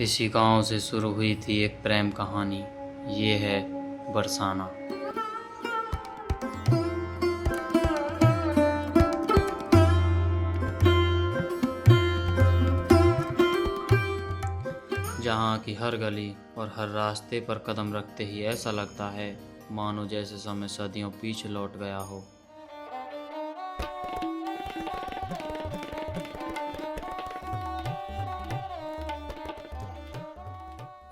इसी गांव से शुरू हुई थी एक प्रेम कहानी। ये है बरसाना। जहाँ की हर गली और हर रास्ते पर कदम रखते ही ऐसा लगता है मानो जैसे समय सदियों पीछे लौट गया हो।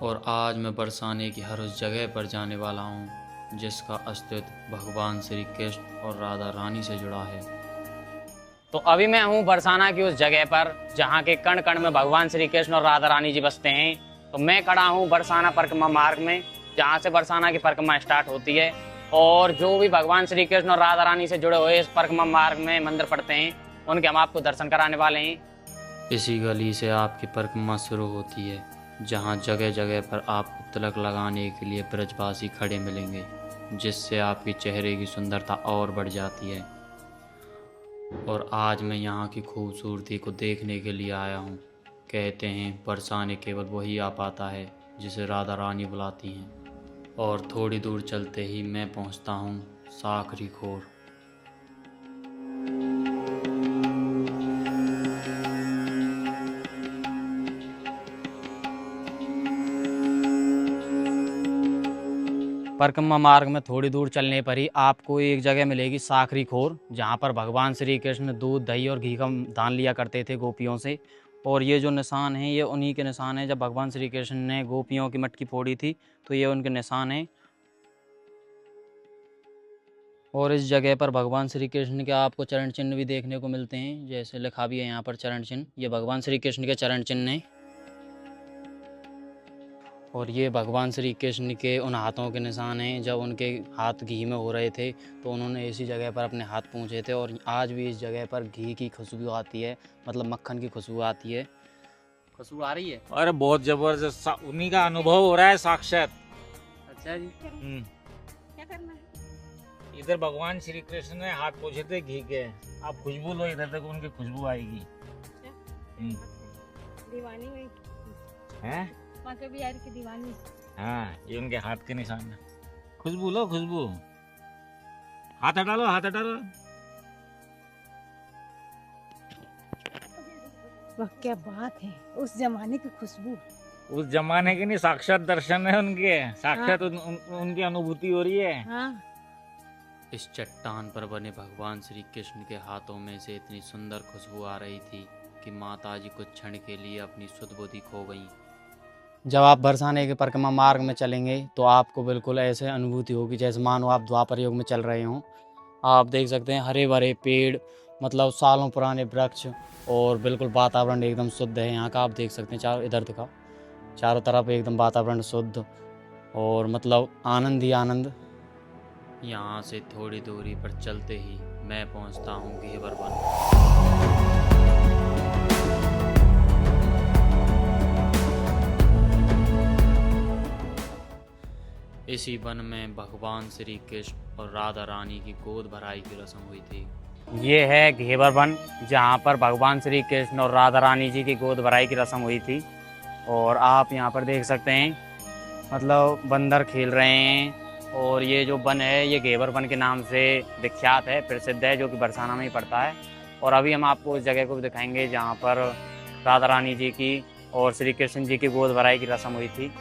और आज मैं बरसाने की हर उस जगह पर जाने वाला हूँ जिसका अस्तित्व भगवान श्री कृष्ण और राधा रानी से जुड़ा है। तो अभी मैं हूँ बरसाना की उस जगह पर जहाँ के कण कण में भगवान श्री कृष्ण और राधा रानी जी बसते हैं। तो मैं खड़ा हूँ बरसाना परिक्रमा मार्ग में, जहाँ से बरसाना की परिक्रमा स्टार्ट होती है। और जो भी भगवान श्री कृष्ण और राधा रानी से जुड़े हुए इस परिक्रमा मार्ग में मंदिर पड़ते हैं, उनके हम आपको दर्शन कराने वाले हैं। इसी गली से आपकी परिक्रमा शुरू होती है, जहाँ जगह जगह पर आपको तिलक लगाने के लिए ब्रजवासी खड़े मिलेंगे, जिससे आपके चेहरे की सुंदरता और बढ़ जाती है। और आज मैं यहाँ की खूबसूरती को देखने के लिए आया हूँ। कहते हैं बरसाने केवल वही आ पाता है जिसे राधा रानी बुलाती हैं। और थोड़ी दूर चलते ही मैं पहुँचता हूँ साखरी खोर। परिक्रमा मार्ग में थोड़ी दूर चलने पर ही आपको एक जगह मिलेगी साखरी खोर, जहाँ पर भगवान श्री कृष्ण दूध दही और घी का दान लिया करते थे गोपियों से। और ये जो निशान है ये उन्हीं के निशान है। जब भगवान श्री कृष्ण ने गोपियों की मटकी फोड़ी थी तो ये उनके निशान है। और इस जगह पर भगवान श्री कृष्ण के आपको चरण चिन्ह भी देखने को मिलते हैं, जैसे लिखा भी है यहाँ पर चरण चिन्ह। ये भगवान श्री कृष्ण के चरण चिन्ह हैं। और ये भगवान श्री कृष्ण के उन हाथों के निशान हैं। जब उनके हाथ घी में हो रहे थे तो उन्होंने इसी जगह पर अपने हाथ पूंछे थे। और आज भी इस जगह पर घी की खुशबू आती है, मतलब मक्खन की खुशबू आती है। खुशबू आ रही है। अरे बहुत जबरदस्त, उन्हीं का अनुभव हो रहा है साक्षात। अच्छा जी। क्या करना है? इधर भगवान श्री कृष्ण ने हाथ पोछे थे घी के। आप खुशबू लो, इधर तक उनकी खुशबू आएगी। दीवानी हुई हैं? बांके बिहारी की दीवानी। हाँ, ये उनके हाथ के निशान है। खुशबू लो, खुशबू। हाथ हटा लो, हाथ हटा लो। वाह क्या बात है, उस जमाने की खुशबू। उस जमाने के नहीं, साक्षात दर्शन है उनके। साक्षात उनकी अनुभूति हो रही है। हाँ। इस चट्टान पर बने भगवान श्री कृष्ण के हाथों में से इतनी सुंदर खुशबू आ रही थी कि माताजी कुछ क्षण के लिए अपनी सुध बुद्धि खो गईं। जब आप बरसाने के परिक्रमा मार्ग में चलेंगे तो आपको बिल्कुल ऐसे अनुभूति होगी जैसे मानो आप द्वापर युग में चल रहे हों। आप देख सकते हैं हरे भरे पेड़, मतलब सालों पुराने वृक्ष, और बिल्कुल वातावरण एकदम शुद्ध है यहाँ का। आप देख सकते हैं चारों, इधर दिखाओ, चारों तरफ एकदम वातावरण शुद्ध और मतलब आनंद ही आनंद। यहाँ से थोड़ी दूरी पर चलते ही मैं पहुँचता हूँ घेवर वन। इसी वन में भगवान श्री कृष्ण और राधा रानी की गोद भराई की रस्म हुई थी। ये है घेवर वन, जहाँ पर भगवान श्री कृष्ण और राधा रानी जी की गोद भराई की रस्म हुई थी। और आप यहाँ पर देख सकते हैं मतलब बंदर खेल रहे हैं। और ये जो वन है ये घेवर वन के नाम से विख्यात है, प्रसिद्ध है, जो कि बरसाना में ही पड़ता है। और अभी हम आपको उस जगह को भी दिखाएंगे जहाँ पर राधा रानी जी की और श्री कृष्ण जी की गोद भराई की रस्म हुई थी।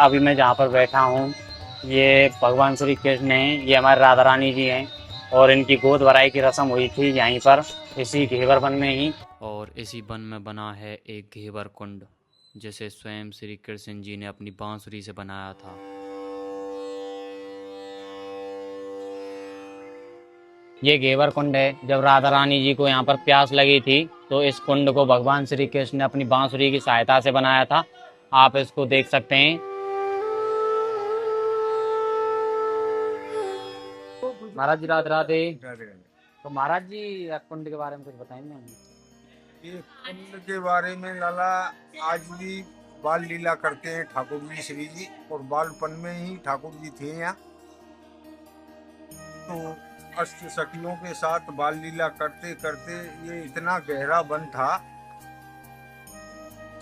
अभी मैं जहाँ पर बैठा हूँ ये भगवान श्री कृष्ण हैं, ये हमारे राधा रानी जी हैं। और इनकी गोद भराई की रस्म हुई थी यहीं पर, इसी घेवर वन में ही। और इसी वन में बना है एक घेवर कुंड, जिसे स्वयं श्री कृष्ण जी ने अपनी बांसुरी से बनाया था। ये घेवर कुंड है। जब राधा रानी जी को यहाँ पर प्यास लगी थी तो इस कुंड को भगवान श्री कृष्ण ने अपनी बांसुरी की सहायता से बनाया था। आप इसको देख सकते हैं। महाराज जी राधे राधे। तो महाराज जी कुंड के बारे में कुछ बताएंगे हमें? ये कुंड के बारे में लाला आज भी बाल लीला करते हैं ठाकुर जी श्री जी, और बालपन में ही ठाकुर जी थे यहाँ। तो अष्ट सखियों के साथ बाल लीला करते करते ये इतना गहरा वन था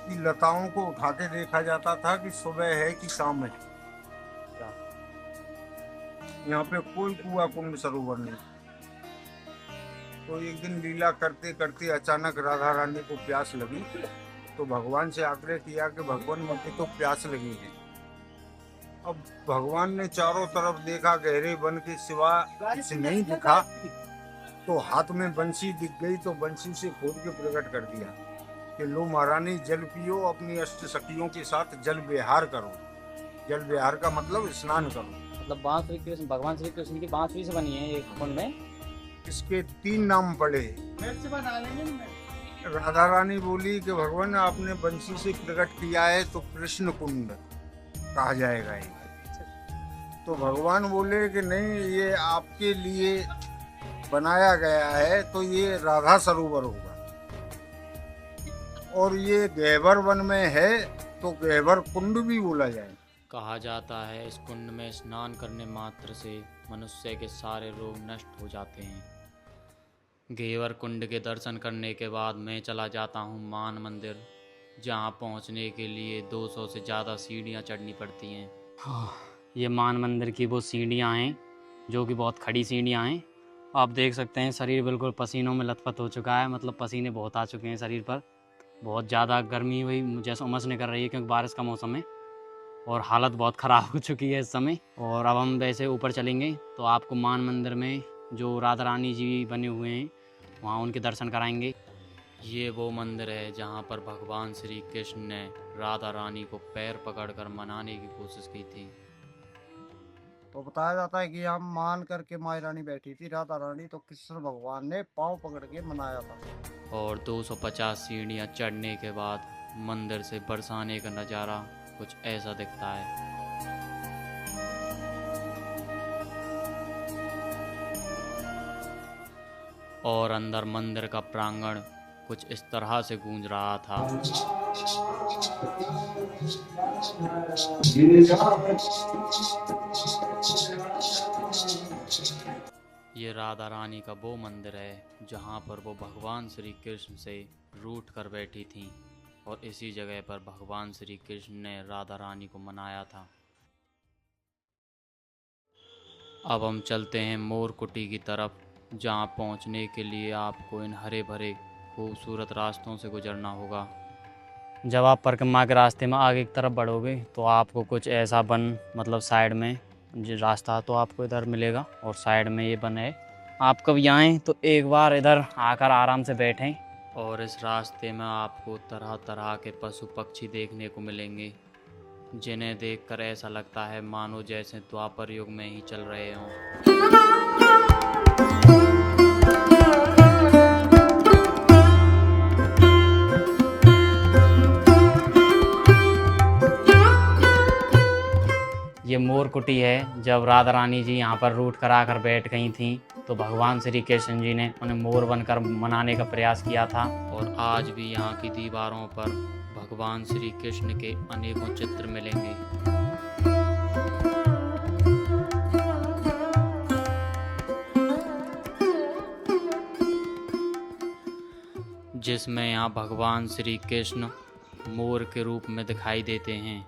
कि लताओं को उठा के देखा जाता था कि सुबह है कि शाम है। यहाँ पे कोई कुआं कुंड सरोवर नहीं। तो एक दिन लीला करते करते अचानक राधा रानी को प्यास लगी, तो भगवान से आग्रह किया कि भगवान मुझे तो प्यास लगी है। अब भगवान ने चारों तरफ देखा, गहरे वन के सिवा कुछ नहीं दिखा। तो हाथ में बंसी दिख गई, तो बंसी से खोद के प्रकट कर दिया कि लो महारानी जल पियो, अपनी अष्ट सखियों के साथ जल विहार करो। जल विहार का मतलब स्नान करो। मतलब बांसुरी कृष्ण, भगवान श्री कृष्ण की बांसुरी से बनी है ये कुंड में। इसके 3 नाम पड़े। राधा रानी बोली कि भगवान आपने बंसी से प्रकट किया है तो कृष्ण कुंड कहा जाएगा ये। तो भगवान बोले कि नहीं, ये आपके लिए बनाया गया है तो ये राधा सरोवर होगा, और ये गहवर वन में है तो गहवर कुंड भी बोला जाए। कहा जाता है इस कुंड में स्नान करने मात्र से मनुष्य के सारे रोग नष्ट हो जाते हैं। घेवर कुंड के दर्शन करने के बाद मैं चला जाता हूँ मान मंदिर, जहाँ पहुँचने के लिए 200 से ज़्यादा सीढ़ियाँ चढ़नी पड़ती हैं। ये मान मंदिर की वो सीढ़ियाँ हैं जो कि बहुत खड़ी सीढ़ियाँ हैं। आप देख सकते हैं शरीर बिल्कुल पसीनों में लथपथ हो चुका है, मतलब पसीने बहुत आ चुके हैं शरीर पर। बहुत ज़्यादा गर्मी हुई जैसे उमस नहीं कर रही है क्योंकि बारिश का मौसम है, और हालत बहुत ख़राब हो चुकी है इस समय। और अब हम वैसे ऊपर चलेंगे तो आपको मान मंदिर में जो राधा रानी जी बने हुए हैं वहाँ उनके दर्शन कराएंगे। ये वो मंदिर है जहाँ पर भगवान श्री कृष्ण ने राधा रानी को पैर पकड़कर मनाने की कोशिश की थी। तो बताया जाता है कि हम मान करके माई रानी बैठी थी राधा रानी, तो कृष्ण भगवान ने पाँव पकड़ के मनाया था। और 250 सीढ़ियाँ चढ़ने के बाद मंदिर से बरसाने का नज़ारा कुछ ऐसा दिखता है। और अंदर मंदिर का प्रांगण कुछ इस तरह से गूंज रहा था। ये राधा रानी का वो मंदिर है जहाँ पर वो भगवान श्री कृष्ण से रूठ कर बैठी थीं, और इसी जगह पर भगवान श्री कृष्ण ने राधा रानी को मनाया था। अब हम चलते हैं मोर कुटी की तरफ, जहाँ पहुँचने के लिए आपको इन हरे भरे खूबसूरत रास्तों से गुजरना होगा। जब आप परिक्रमा के रास्ते में आगे की तरफ बढ़ोगे तो आपको कुछ ऐसा वन, मतलब साइड में जो रास्ता तो आपको इधर मिलेगा, और साइड में ये वन है। आप कभी आएँ तो एक बार इधर आकर आराम से बैठें। और इस रास्ते में आपको तरह तरह के पशु पक्षी देखने को मिलेंगे, जिन्हें देखकर ऐसा लगता है मानो जैसे द्वापर युग में ही चल रहे हों। ये मोर कुटी है। जब राधा रानी जी यहाँ पर रूठ कर आकर बैठ गई थी तो भगवान श्री कृष्ण जी ने उन्हें मोर बनकर मनाने का प्रयास किया था। और आज भी यहाँ की दीवारों पर भगवान श्री कृष्ण के अनेकों चित्र मिलेंगे। जिसमें यहाँ भगवान श्री कृष्ण मोर के रूप में दिखाई देते हैं।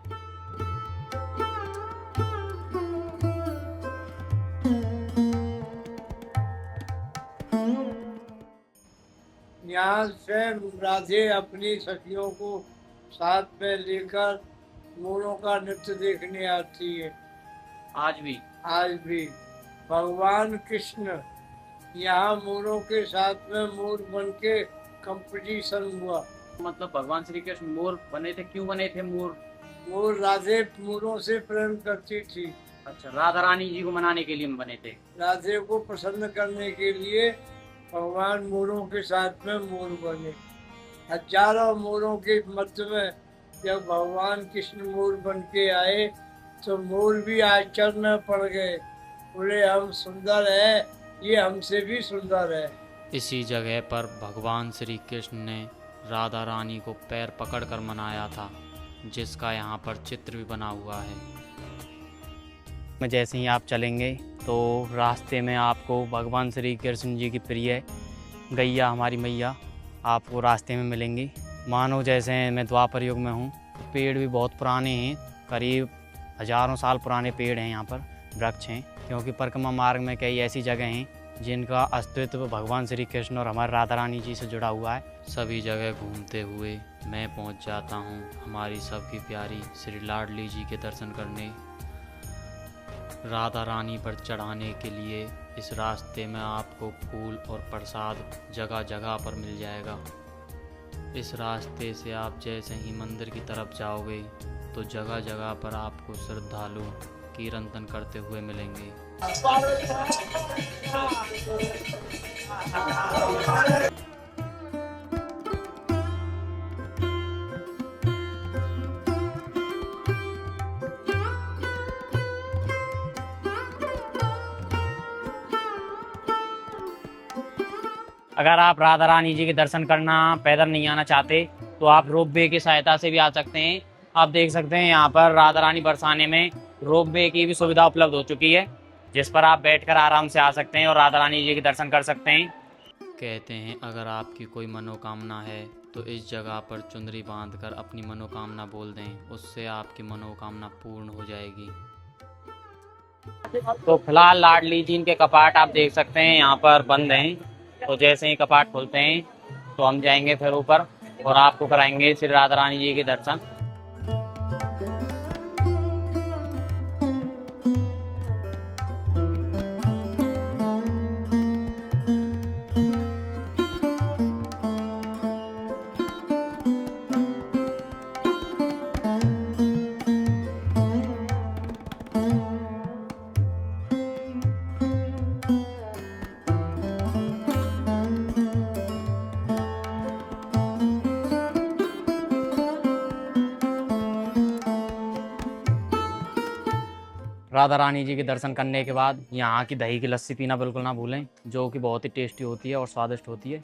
यहाँ से राधे अपनी सखियों को साथ में लेकर मोरों का नृत्य देखने आती है। आज भी भगवान कृष्ण यहाँ मोरों के साथ में मोर बन के कंपटीशन हुआ। मतलब भगवान श्री कृष्ण मोर बने थे, क्यों बने थे मोर? मोर राधे मोरों से प्रेम करती थी। अच्छा, राधा रानी जी को मनाने के लिए बने थे। राधे को प्रसन्न करने के लिए भगवान मोरों के साथ में मोर बने। हजारों मोरों के मध्य में जब भगवान कृष्ण मोर बन के आए तो मोर भी आश्चर्य में पड़ गए। बोले हम सुंदर है ये हमसे भी सुंदर है। इसी जगह पर भगवान श्री कृष्ण ने राधा रानी को पैर पकड़कर मनाया था, जिसका यहाँ पर चित्र भी बना हुआ है। में जैसे ही आप चलेंगे तो रास्ते में आपको भगवान श्री कृष्ण जी की प्रिय गैया हमारी मैया आपको रास्ते में मिलेंगी। मानो जैसे मैं द्वापर युग में हूँ। पेड़ भी बहुत पुराने हैं, करीब हजारों साल पुराने पेड़ हैं, यहाँ पर वृक्ष हैं, क्योंकि परिक्रमा मार्ग में कई ऐसी जगह हैं जिनका अस्तित्व भगवान श्री कृष्ण और हमारे राधा रानी जी से जुड़ा हुआ है। सभी जगह घूमते हुए मैं पहुंच जाता हूं हमारी सबकी प्यारी श्री लाडली जी के दर्शन करने। राधा रानी पर चढ़ाने के लिए इस रास्ते में आपको फूल और प्रसाद जगह जगह पर मिल जाएगा। इस रास्ते से आप जैसे ही मंदिर की तरफ जाओगे तो जगह जगह पर आपको श्रद्धालु कीर्तन करते हुए मिलेंगे। अगर आप राधा रानी जी के दर्शन करना पैदल नहीं आना चाहते तो आप रोप वे की सहायता से भी आ सकते हैं। आप देख सकते हैं यहाँ पर राधा रानी बरसाने में रोप वे की भी सुविधा उपलब्ध हो चुकी है, जिस पर आप बैठकर आराम से आ सकते हैं और राधा रानी जी के दर्शन कर सकते हैं। कहते हैं अगर आपकी कोई मनोकामना है तो इस जगह पर चुनरी बांधकर अपनी मनोकामना बोल दें, उससे आपकी मनोकामना पूर्ण हो जाएगी। तो फिलहाल लाडली जी के कपाट आप देख सकते हैं यहाँ पर बंद हैं, तो जैसे ही कपाट खोलते हैं तो हम जाएंगे फिर ऊपर और आपको कराएंगे श्री राधा रानी जी के दर्शन। राधा रानी जी के दर्शन करने के बाद यहाँ की दही की लस्सी पीना बिल्कुल ना भूलें, जो कि बहुत ही टेस्टी होती है और स्वादिष्ट होती है।